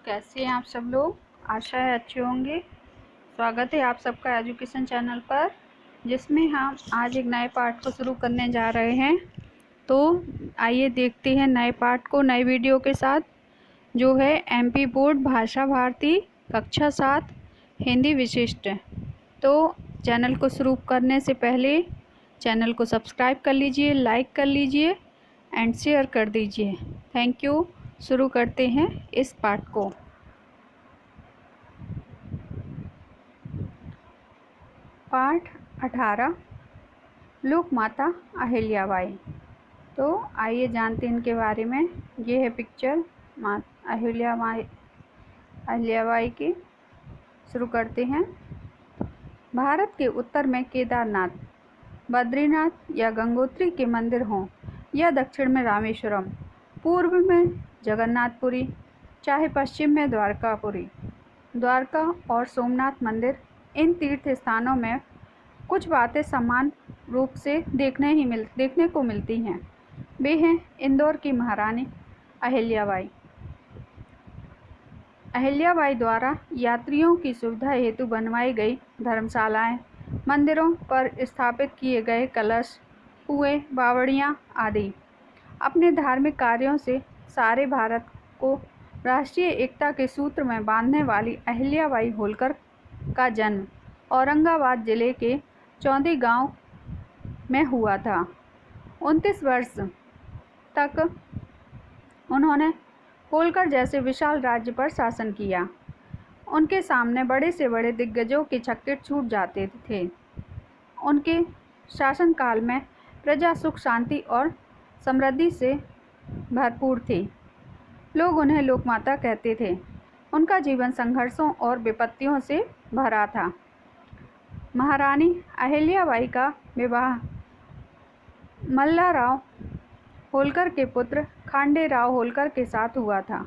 कैसे हैं आप सब लोग। आशा है अच्छे होंगे। स्वागत है आप सबका एजुकेशन चैनल पर, जिसमें हम आज एक नए पाठ को शुरू करने जा रहे हैं। तो आइए देखते हैं नए पाठ को नए वीडियो के साथ, जो है एमपी बोर्ड भाषा भारती कक्षा 7 हिंदी विशिष्ट। तो चैनल को शुरू करने से पहले चैनल को सब्सक्राइब कर लीजिए, लाइक कर लीजिए एंड शेयर कर दीजिए। Thank you. शुरू करते हैं इस पाठ को। पाठ 18 लोक माता अहिल्याबाई। तो आइए जानते हैं इनके बारे में। ये है पिक्चर अहिल्याबाई की। शुरू करते हैं। भारत के उत्तर में केदारनाथ, बद्रीनाथ या गंगोत्री के मंदिर हों या दक्षिण में रामेश्वरम, पूर्व में जगन्नाथपुरी, चाहे पश्चिम में द्वारकापुरी, द्वारका और सोमनाथ मंदिर, इन तीर्थ स्थानों में कुछ बातें समान रूप से देखने को मिलती हैं। वे हैं इंदौर की महारानी अहिल्याबाई। अहिल्याबाई द्वारा यात्रियों की सुविधा हेतु बनवाई गई धर्मशालाएं, मंदिरों पर स्थापित किए गए कलश, कुएं, बावड़ियां आदि अपने धार्मिक कार्यों से सारे भारत को राष्ट्रीय एकता के सूत्र में बांधने वाली अहिल्याबाई होलकर का जन्म औरंगाबाद जिले के चौंदी गांव में हुआ था। 29 वर्ष तक उन्होंने होलकर जैसे विशाल राज्य पर शासन किया। उनके सामने बड़े से बड़े दिग्गजों के छक्के छूट जाते थे। उनके शासनकाल में प्रजा सुख, शांति और समृद्धि से भरपूर थी। लोग उन्हें लोकमाता कहते थे। उनका जीवन संघर्षों और विपत्तियों से भरा था। महारानी अहिल्याबाई का विवाह मल्लाराव होलकर के पुत्र खांडेराव होलकर के साथ हुआ था।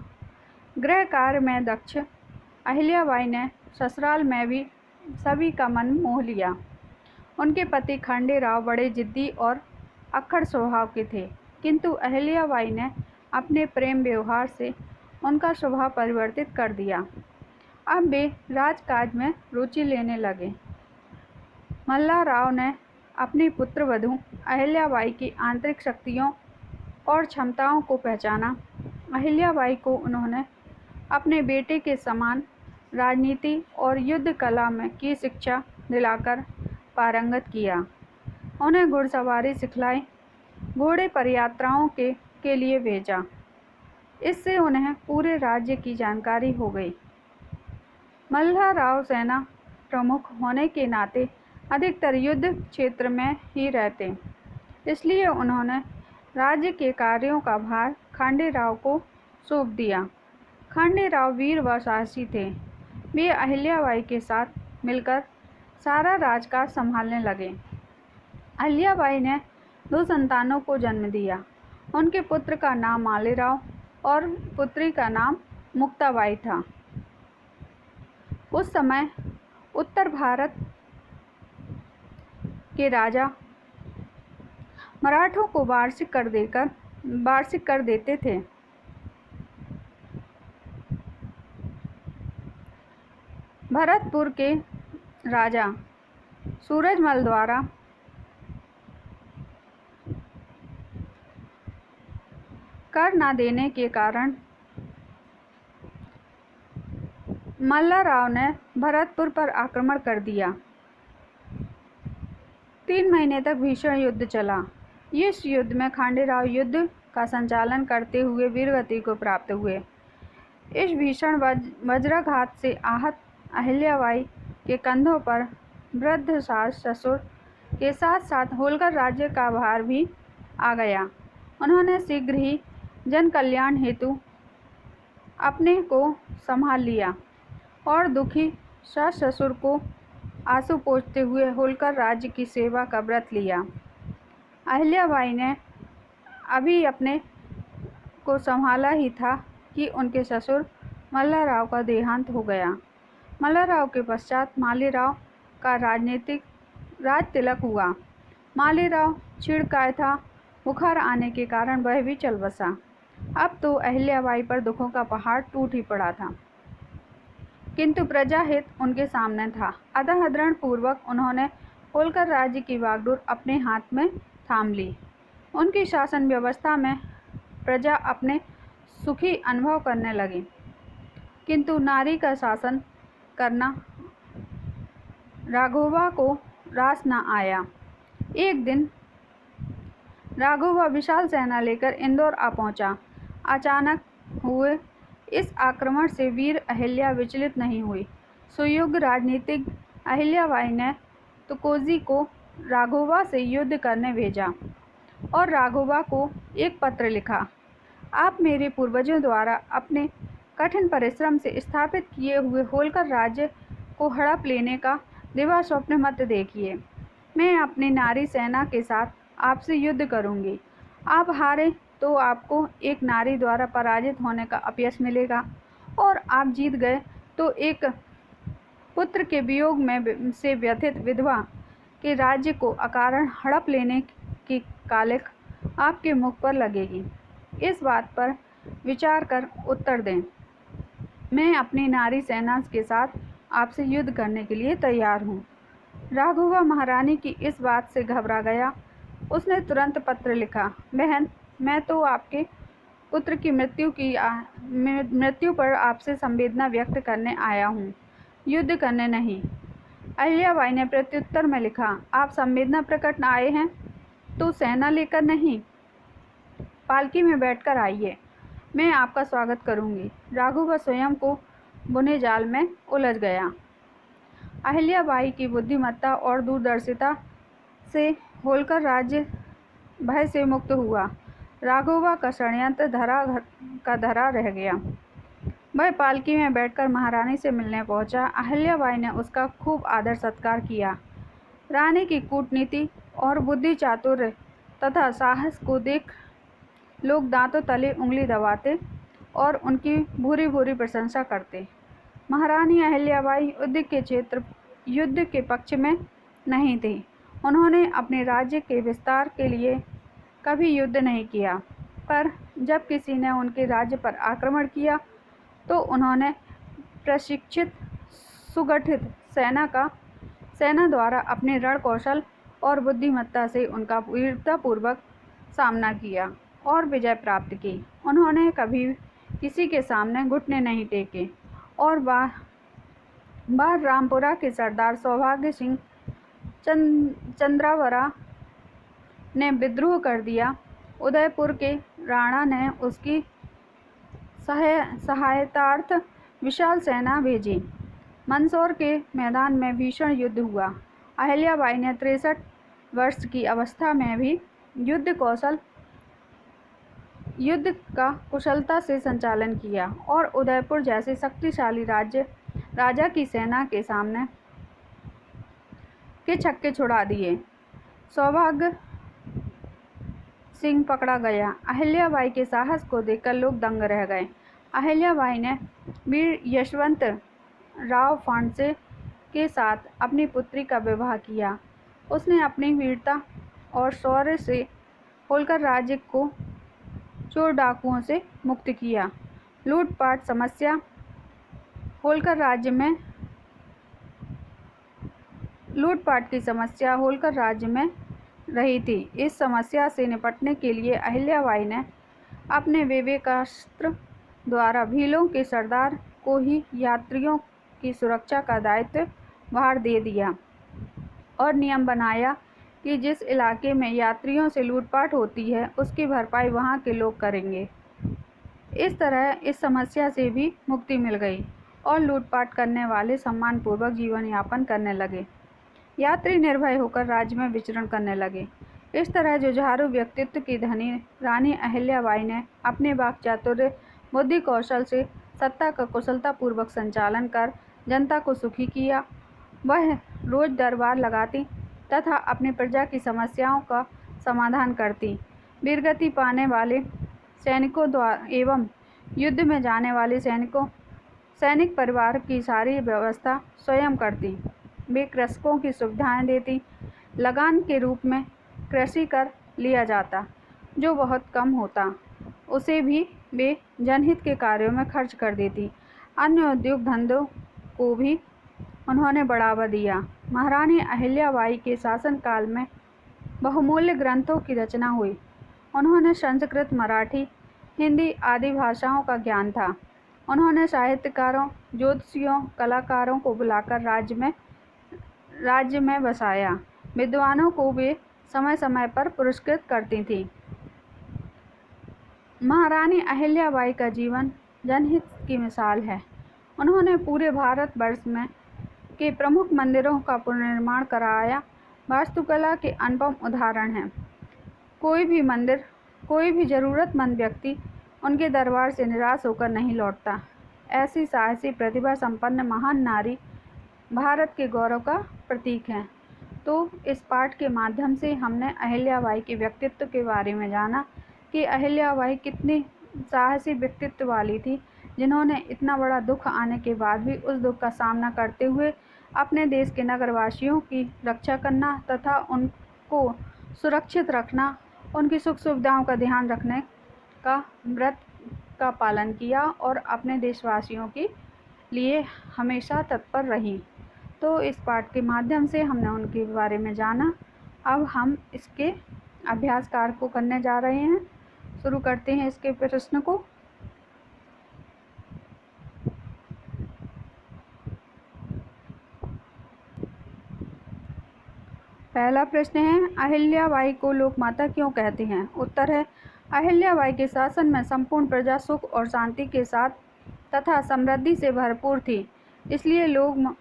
गृह कार्य में दक्ष अहिल्याबाई ने ससुराल में भी सभी का मन मोह लिया। उनके पति खांडेराव बड़े जिद्दी और अक्खड़ स्वभाव के थे, किंतु अहिल्याबाई ने अपने प्रेम व्यवहार से उनका स्वभाव परिवर्तित कर दिया। अब वे राजकाज में रुचि लेने लगे। मल्लाराव ने अपनी पुत्रवधू अहिल्याबाई की आंतरिक शक्तियों और क्षमताओं को पहचाना। अहिल्याबाई को उन्होंने अपने बेटे के समान राजनीति और युद्ध कला में की शिक्षा दिलाकर पारंगत किया। उन्हें घुड़सवारी सिखलाई, घोड़े पर यात्राओं के लिए भेजा। इससे उन्हें पूरे राज्य की जानकारी हो गई। मल्लाराव सेना प्रमुख होने के नाते अधिकतर युद्ध क्षेत्र में ही रहते, इसलिए उन्होंने राज्य के कार्यों का भार खांडेराव को सौंप दिया। खांडेराव वीर व साहसी थे। वे अहिल्याबाई के साथ मिलकर सारा राजकाज संभालने लगे। अहिल्याबाई ने 2 संतानों को जन्म दिया। उनके पुत्र का नाम मालेराव और पुत्री का नाम मुक्ताबाई था। उस समय उत्तर भारत के राजा मराठों को वार्षिक कर देते थे। भरतपुर के राजा सूरजमल द्वारा कर न देने के कारण मल्लाराव ने भरतपुर पर आक्रमण कर दिया। 3 महीने तक भीषण युद्ध चला। इस युद्ध में खांडेराव युद्ध का संचालन करते हुए वीरगति को प्राप्त हुए। इस भीषण वज्राघात से आहत अहिल्याबाई के कंधों पर वृद्ध सास ससुर के साथ साथ होलकर राज्य का भार भी आ गया। उन्होंने शीघ्र ही जन कल्याण हेतु अपने को संभाल लिया और दुखी सास ससुर को आंसू पोंछते हुए होलकर राज्य की सेवा का व्रत लिया। अहिल्याबाई ने अभी अपने को संभाला ही था कि उनके ससुर मल्लाराव का देहांत हो गया। मल्लाराव के पश्चात मालेराव का राज तिलक हुआ। मालेराव चिढ़काय था। बुखार आने के कारण वह भी चल बसा। अब तो अहिल्याबाई पर दुखों का पहाड़ टूट ही पड़ा था। किंतु प्रजाहित उनके सामने था। अतः दृढ़ पूर्वक उन्होंने होलकर राज्य की वागडोर अपने हाथ में थाम ली। उनकी शासन व्यवस्था में प्रजा अपने सुखी अनुभव करने लगी, किंतु नारी का शासन करना राघोबा को रास न आया। एक दिन राघोबा विशाल सेना लेकर इंदौर आ पहुंचा। अचानक हुए इस आक्रमण से वीर अहिल्या विचलित नहीं हुई। सुयोग्य राजनीतिज्ञ अहिल्याबाई ने तुकोजी को राघोबा से युद्ध करने भेजा और राघोबा को एक पत्र लिखा। आप मेरे पूर्वजों द्वारा अपने कठिन परिश्रम से स्थापित किए हुए होलकर राज्य को हड़प लेने का दिवा स्वप्न मत देखिए। मैं अपनी नारी सेना के साथ आपसे युद्ध करूंगी। आप हारे तो आपको एक नारी द्वारा पराजित होने का अपयश मिलेगा, और आप जीत गए तो एक पुत्र के वियोग में से व्यथित विधवा के राज्य को अकारण हड़प लेने की कालिख आपके मुख पर लगेगी। इस बात पर विचार कर उत्तर दें। मैं अपनी नारी सेना के साथ आपसे युद्ध करने के लिए तैयार हूँ। राघोबा महारानी की इस बात से घबरा गया। उसने तुरंत पत्र लिखा, बहन, मैं तो आपके पुत्र की मृत्यु पर आपसे संवेदना व्यक्त करने आया हूँ, युद्ध करने नहीं। अहिल्याबाई ने प्रत्युत्तर में लिखा, आप संवेदना प्रकट आए हैं तो सेना लेकर नहीं, पालकी में बैठकर आइए, मैं आपका स्वागत करूंगी। राघोबा स्वयं को बुने जाल में उलझ गया। अहिल्याबाई की बुद्धिमत्ता और दूरदर्शिता से होलकर राज्य भय से मुक्त हुआ। राघोबा का षड्यंत्र धरा रह गया। वह पालकी में बैठकर महारानी से मिलने पहुंचा। अहिल्याबाई ने उसका खूब आदर सत्कार किया। रानी की कूटनीति और बुद्धि चातुर्य तथा साहस को देख लोग दांतों तले उंगली दबाते और उनकी भूरी भूरी प्रशंसा करते। महारानी अहिल्याबाई युद्ध के पक्ष में नहीं थी। उन्होंने अपने राज्य के विस्तार के लिए कभी युद्ध नहीं किया, पर जब किसी ने उनके राज्य पर आक्रमण किया तो उन्होंने प्रशिक्षित सुगठित सेना द्वारा अपने रण कौशल और बुद्धिमत्ता से उनका वीरतापूर्वक सामना किया और विजय प्राप्त की। उन्होंने कभी किसी के सामने घुटने नहीं टेके और बार रामपुरा के सरदार सौभाग्य सिंह चंद्रावरा ने विद्रोह कर दिया। उदयपुर के राणा ने उसकी सहायतार्थ विशाल सेना भेजी। मंदसौर के मैदान में भीषण युद्ध हुआ। अहिल्याबाई ने 63 वर्ष की अवस्था में भी युद्ध का कुशलता से संचालन किया और उदयपुर जैसे शक्तिशाली राजा की सेना के सामने के छक्के छुड़ा दिए। सौभाग्य सिंह पकड़ा गया। अहिल्याबाई के साहस को देखकर लोग दंग रह गए। अहिल्याबाई ने वीर यशवंत राव फांडसे के साथ अपनी पुत्री का विवाह किया। उसने अपनी वीरता और शौर्य से होलकर राज्य को चोर डाकुओं से मुक्त किया। लूटपाट की समस्या होलकर राज्य में रही थी। इस समस्या से निपटने के लिए अहिल्याबाई ने अपने विवेकास्त्र द्वारा भीलों के सरदार को ही यात्रियों की सुरक्षा का दायित्व भार दे दिया और नियम बनाया कि जिस इलाके में यात्रियों से लूटपाट होती है उसकी भरपाई वहाँ के लोग करेंगे। इस तरह इस समस्या से भी मुक्ति मिल गई और लूटपाट करने वाले सम्मानपूर्वक जीवन यापन करने लगे। यात्री निर्भय होकर राज्य में विचरण करने लगे। इस तरह जुझारू व्यक्तित्व की धनी रानी अहिल्याबाई ने अपने वाक्चातुर्य बुद्धि कौशल से सत्ता का कुशलतापूर्वक संचालन कर जनता को सुखी किया। वह रोज दरबार लगाती तथा अपनी प्रजा की समस्याओं का समाधान करती। वीरगति पाने वाले सैनिकों एवं युद्ध में जाने वाले सैनिक परिवार की सारी व्यवस्था स्वयं करती। वे कृषकों की सुविधाएं देती। लगान के रूप में कृषि कर लिया जाता, जो बहुत कम होता, उसे भी वे जनहित के कार्यों में खर्च कर देती। अन्य उद्योग धंधों को भी उन्होंने बढ़ावा दिया। महारानी अहिल्याबाई के शासनकाल में बहुमूल्य ग्रंथों की रचना हुई। उन्होंने संस्कृत, मराठी, हिंदी आदि भाषाओं का ज्ञान था। उन्होंने साहित्यकारों, ज्योतिषियों, कलाकारों को बुलाकर राज्य में बसाया। विद्वानों को वे समय समय पर पुरस्कृत करती थीं। महारानी अहिल्याबाई का जीवन जनहित की मिसाल है। उन्होंने पूरे भारतवर्ष में के प्रमुख मंदिरों का पुनर्निर्माण कराया। वास्तुकला के अनुपम उदाहरण हैं। कोई भी मंदिर, कोई भी जरूरतमंद व्यक्ति उनके दरबार से निराश होकर नहीं लौटता। ऐसी साहसी, प्रतिभा संपन्न महान नारी भारत के गौरव का प्रतीक हैं। तो इस पाठ के माध्यम से हमने अहिल्याबाई के व्यक्तित्व के बारे में जाना कि अहिल्याबाई कितनी साहसी व्यक्तित्व वाली थी, जिन्होंने इतना बड़ा दुख आने के बाद भी उस दुख का सामना करते हुए अपने देश के नगरवासियों की रक्षा करना तथा उनको सुरक्षित रखना, उनकी सुख सुविधाओं का ध्यान रखने का व्रत का पालन किया और अपने देशवासियों के लिए हमेशा तत्पर रही। तो इस पाठ के माध्यम से हमने उनके बारे में जाना। अब हम इसके अभ्यास कार्य को करने जा रहे हैं। शुरू करते हैं इसके प्रश्न को। पहला प्रश्न है, अहिल्याबाई को लोकमाता क्यों कहते हैं? उत्तर है, अहिल्याबाई के शासन में संपूर्ण प्रजा सुख और शांति के साथ तथा समृद्धि से भरपूर थी, इसलिए लोग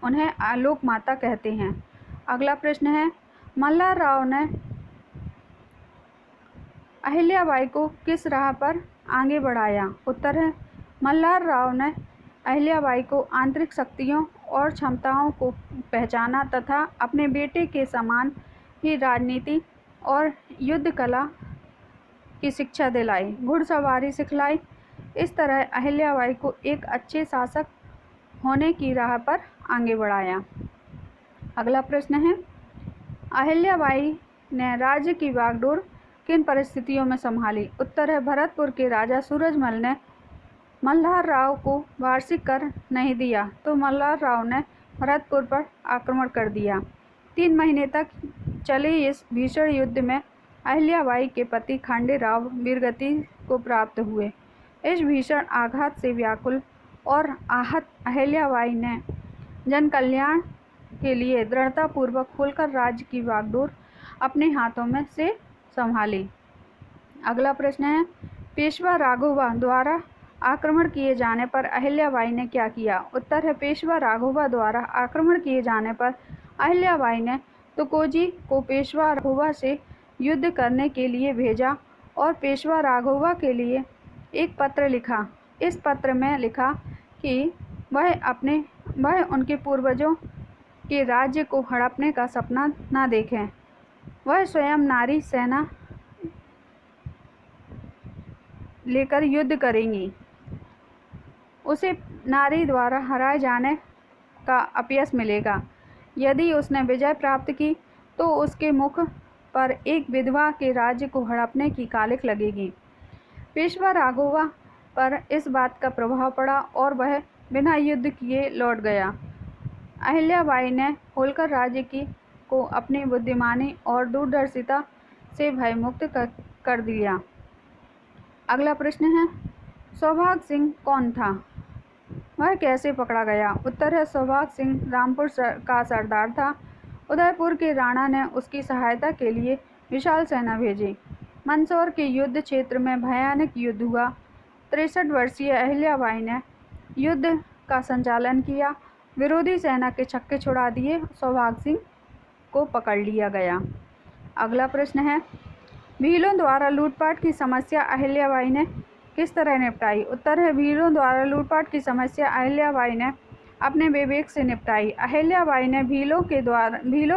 उन्हें लोकमाता कहते हैं। अगला प्रश्न है, मल्हार राव ने अहिल्याबाई को किस राह पर आगे बढ़ाया? उत्तर है, मल्हार राव ने अहिल्याबाई को आंतरिक शक्तियों और क्षमताओं को पहचाना तथा अपने बेटे के समान ही राजनीति और युद्ध कला की शिक्षा दिलाई, घुड़सवारी सिखलाई। इस तरह अहिल्याबाई को एक अच्छे शासक होने की राह पर आगे बढ़ाया। अगला प्रश्न है, अहिल्याबाई ने राज्य की बागडोर किन परिस्थितियों में संभाली? उत्तर है, भरतपुर के राजा सूरजमल ने मल्हार राव को वार्षिक कर नहीं दिया तो मल्हार राव ने भरतपुर पर आक्रमण कर दिया। 3 महीने तक चले इस भीषण युद्ध में अहिल्याबाई के पति खांडेराव वीरगति को प्राप्त हुए। इस भीषण आघात से व्याकुल और आहत अहिल्याबाई ने जन कल्याण के लिए दृढ़तापूर्वक होलकर राज्य की बागडोर अपने हाथों में से संभाली। अगला प्रश्न है, पेशवा राघोबा द्वारा आक्रमण किए जाने पर अहिल्याबाई ने क्या किया? उत्तर है, पेशवा राघोबा द्वारा आक्रमण किए जाने पर अहिल्याबाई ने तुकोजी को पेशवा राघोबा से युद्ध करने के लिए भेजा और पेशवा राघोबा के लिए एक पत्र लिखा। इस पत्र में लिखा कि वह उनके पूर्वजों के राज्य को हड़पने का सपना न देखें। वह स्वयं नारी सेना लेकर युद्ध करेंगी। उसे नारी द्वारा हराए जाने का अपयश मिलेगा। यदि उसने विजय प्राप्त की तो उसके मुख पर एक विधवा के राज्य को हड़पने की कालिख लगेगी। पेशवा राघोबा पर इस बात का प्रभाव पड़ा और वह बिना युद्ध किए लौट गया। अहिल्याबाई ने होलकर राज्य को अपनी बुद्धिमानी और दूरदर्शिता से भयमुक्त कर दिया। अगला प्रश्न है, सौभाग सिंह कौन था? वह कैसे पकड़ा गया? उत्तर है, सौभाग सिंह रामपुर का सरदार था। उदयपुर के राणा ने उसकी सहायता के लिए विशाल सेना भेजी। मंदसौर के युद्ध क्षेत्र में भयानक युद्ध हुआ। 63 वर्षीय अहिल्याबाई ने युद्ध का संचालन किया। विरोधी सेना के छक्के छुड़ा दिए। सौभाग सिंह को पकड़ लिया गया। अगला प्रश्न है, भीलों द्वारा लूटपाट की समस्या अहिल्याबाई ने किस तरह निपटाई? उत्तर है, भीलों द्वारा लूटपाट की समस्या अहिल्याबाई ने अपने विवेक से निपटाई। अहिल्याबाई ने भीलों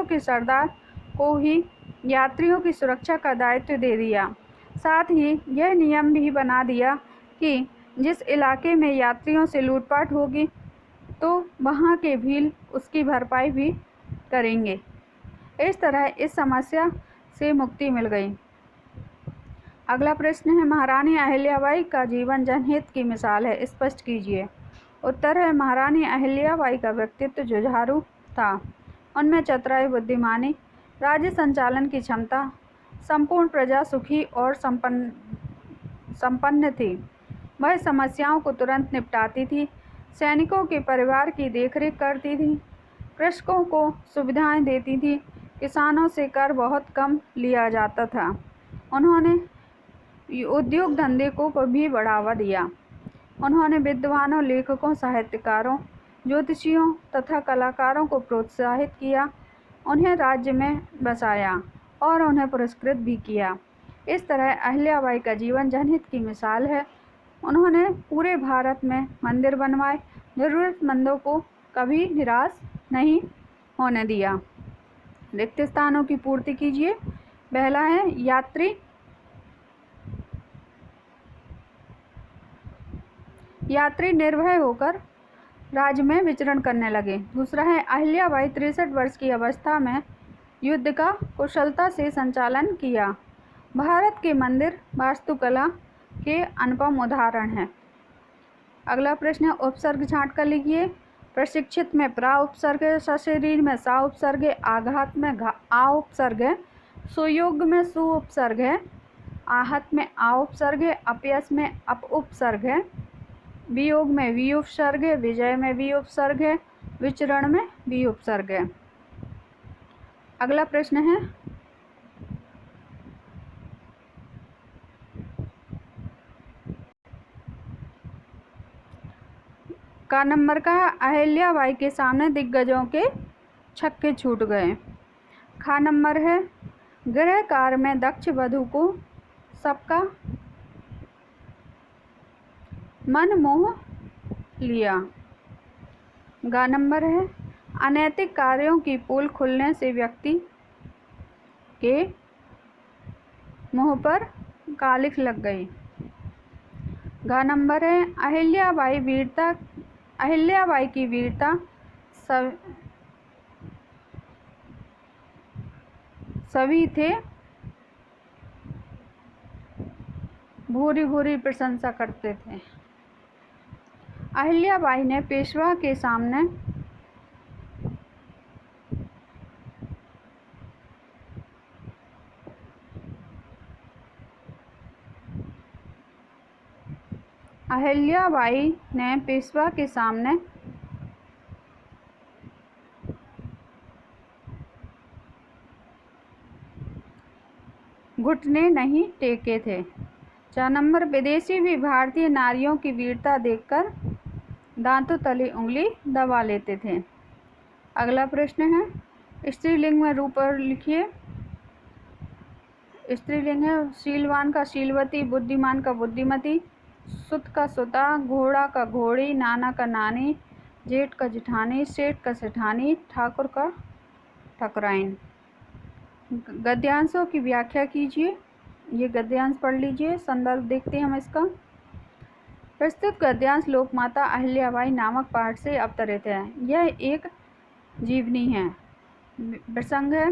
के सरदार को ही यात्रियों की सुरक्षा का दायित्व दे दिया। साथ ही यह नियम भी बना दिया कि जिस इलाके में यात्रियों से लूटपाट होगी तो वहाँ के भील उसकी भरपाई भी करेंगे। इस तरह इस समस्या से मुक्ति मिल गई। अगला प्रश्न है, महारानी अहिल्याबाई का जीवन जनहित की मिसाल है, स्पष्ट कीजिए। उत्तर है महारानी अहिल्याबाई का व्यक्तित्व जुझारू था। उनमें चतुराई, बुद्धिमानी, राज्य संचालन की क्षमता, संपूर्ण प्रजा सुखी और संपन्न थी। वह समस्याओं को तुरंत निपटाती थी, सैनिकों के परिवार की देखरेख करती थी, कृषकों को सुविधाएं देती थी, किसानों से कर बहुत कम लिया जाता था। उन्होंने उद्योग धंधे को भी बढ़ावा दिया। उन्होंने विद्वानों, लेखकों, साहित्यकारों, ज्योतिषियों तथा कलाकारों को प्रोत्साहित किया, उन्हें राज्य में बसाया और उन्हें पुरस्कृत भी किया। इस तरह अहिल्याबाई का जीवन जनहित की मिसाल है। उन्होंने पूरे भारत में मंदिर बनवाए, ज़रूरतमंदों को कभी निराश नहीं होने दिया। रिक्त स्थानों की पूर्ति कीजिए। पहला है यात्री निर्भय होकर राज्य में विचरण करने लगे। दूसरा है अहिल्याबाई 63 वर्ष की अवस्था में युद्ध का कुशलता से संचालन किया। भारत के मंदिर वास्तुकला के अनुपम उदाहरण हैं। अगला प्रश्न है उपसर्ग छांट कर लिखिए। प्रशिक्षित में प्रा उपसर्ग है, सशरीर में सा उपसर्ग है, आघात में आ उपसर्ग है, सुयोग में सु उपसर्ग है, आहत में आ उपसर्ग है, अपयस में अप उपसर्ग है, वियोग में वी उपसर्ग है, विजय में वी उपसर्ग है, विचरण में वी उपसर्ग है। अगला प्रश्न है का नंबर का अहिल्याबाई के सामने दिग्गजों के छक्के छूट गए। खा नंबर है गृह कार्य में दक्ष वधू को सबका मन मोह लिया। गा नंबर है अनैतिक कार्यों की पोल खुलने से व्यक्ति के मुंह पर कालिख लग गई। घ नंबर है अहिल्याबाई की वीरता सभी थे भूरी भूरी प्रशंसा करते थे। अहिल्याबाई ने पेशवा के सामने घुटने नहीं टेके थे। 4 नंबर विदेशी भी भारतीय नारियों की वीरता देखकर दांतों तले उंगली दबा लेते थे। अगला प्रश्न है स्त्रीलिंग में रूप लिखिए। स्त्रीलिंग है शीलवान का शीलवती, बुद्धिमान का बुद्धिमती, सुत का सुता, घोड़ा का घोड़ी, नाना का नानी, जेठ का जेठानी, सेठ का सेठानी, ठाकुर का ठकुराइन। गद्यांशों की व्याख्या कीजिए। ये गद्यांश पढ़ लीजिए। संदर्भ देखते हैं हम इसका। प्रस्तुत गद्यांश लोकमाता अहिल्याबाई नामक पाठ से अवतरित है। यह एक जीवनी है। प्रसंग है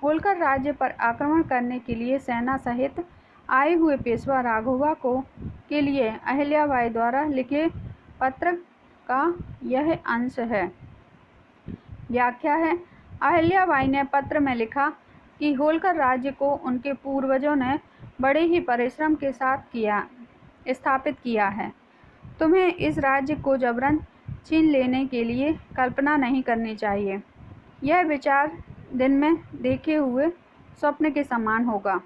होलकर राज्य पर आक्रमण करने के लिए सेना सहित आए हुए पेशवा राघोबा के लिए अहिल्याबाई द्वारा लिखे पत्र का यह अंश है। व्याख्या है अहिल्याबाई ने पत्र में लिखा कि होलकर राज्य को उनके पूर्वजों ने बड़े ही परिश्रम के साथ स्थापित किया है। तुम्हें इस राज्य को जबरन छीन लेने के लिए कल्पना नहीं करनी चाहिए। यह विचार दिन में देखे हुए स्वप्न के समान होगा।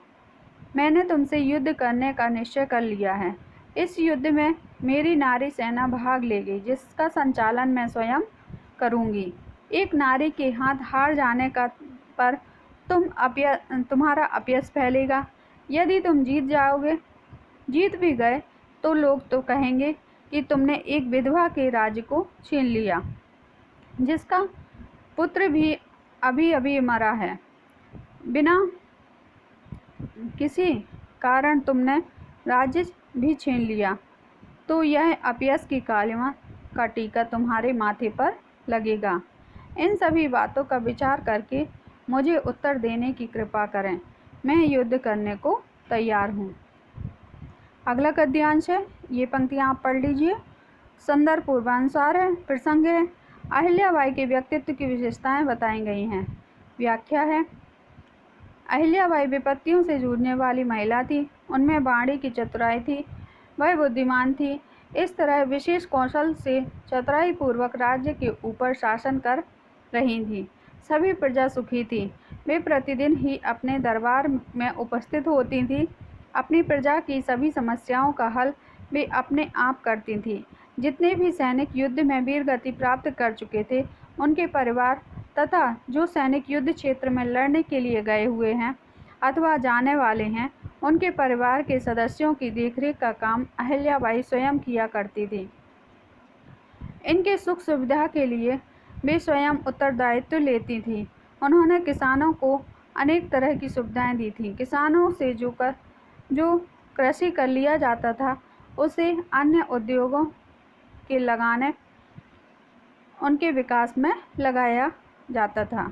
मैंने तुमसे युद्ध करने का निश्चय कर लिया है। इस युद्ध में मेरी नारी सेना भाग लेगी, जिसका संचालन मैं स्वयं करूंगी। एक नारी के हाथ हार जाने पर तुम्हारा अपयश फैलेगा। यदि तुम जीत भी गए तो लोग तो कहेंगे कि तुमने एक विधवा के राज्य को छीन लिया, जिसका पुत्र भी अभी अभी मरा है। बिना किसी कारण तुमने राज्य भी छीन लिया, तो यह अपयश की कालिमा का टीका तुम्हारे माथे पर लगेगा। इन सभी बातों का विचार करके मुझे उत्तर देने की कृपा करें। मैं युद्ध करने को तैयार हूँ। अगला गद्यांश है, ये पंक्तियाँ आप पढ़ लीजिए। संदर्भ पूर्वानुसार है। प्रसंग है, अहिल्याबाई के व्यक्तित्व की विशेषताएं बताई गई हैं। व्याख्या है, अहिल्याबाई विपत्तियों से जूझने वाली महिला थी। उनमें वाणी की चतुराई थी, वह बुद्धिमान थी। इस तरह विशेष कौशल से चतुराई पूर्वक राज्य के ऊपर शासन कर रही थी। सभी प्रजा सुखी थी। वे प्रतिदिन ही अपने दरबार में उपस्थित होती थीं। अपनी प्रजा की सभी समस्याओं का हल वे अपने आप करती थीं। जितने भी सैनिक युद्ध में वीर गति प्राप्त कर चुके थे, उनके परिवार तथा जो सैनिक युद्ध क्षेत्र में लड़ने के लिए गए हुए हैं अथवा जाने वाले हैं, उनके परिवार के सदस्यों की देखरेख का काम अहिल्याबाई स्वयं किया करती थी। इनके सुख सुविधा के लिए वे स्वयं उत्तरदायित्व लेती थीं। उन्होंने किसानों को अनेक तरह की सुविधाएं दी थीं। किसानों से जो कृषि कर लिया जाता था, उसे अन्य उद्योगों के लगाने उनके विकास में लगाया जाता था।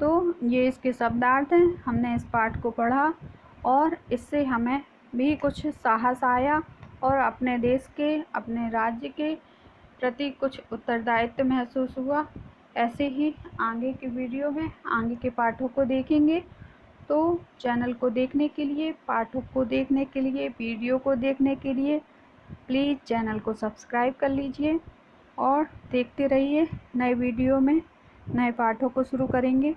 तो ये इसके शब्दार्थ हैं। हमने इस पाठ को पढ़ा और इससे हमें भी कुछ साहस आया और अपने देश के, अपने राज्य के प्रति कुछ उत्तरदायित्व महसूस हुआ। ऐसे ही आगे के वीडियो में आगे के पाठों को देखेंगे। तो चैनल को देखने के लिए, पाठों को देखने के लिए, वीडियो को देखने के लिए प्लीज़ चैनल को सब्सक्राइब कर लीजिए और देखते रहिए। नए वीडियो में नए पाठों को शुरू करेंगे।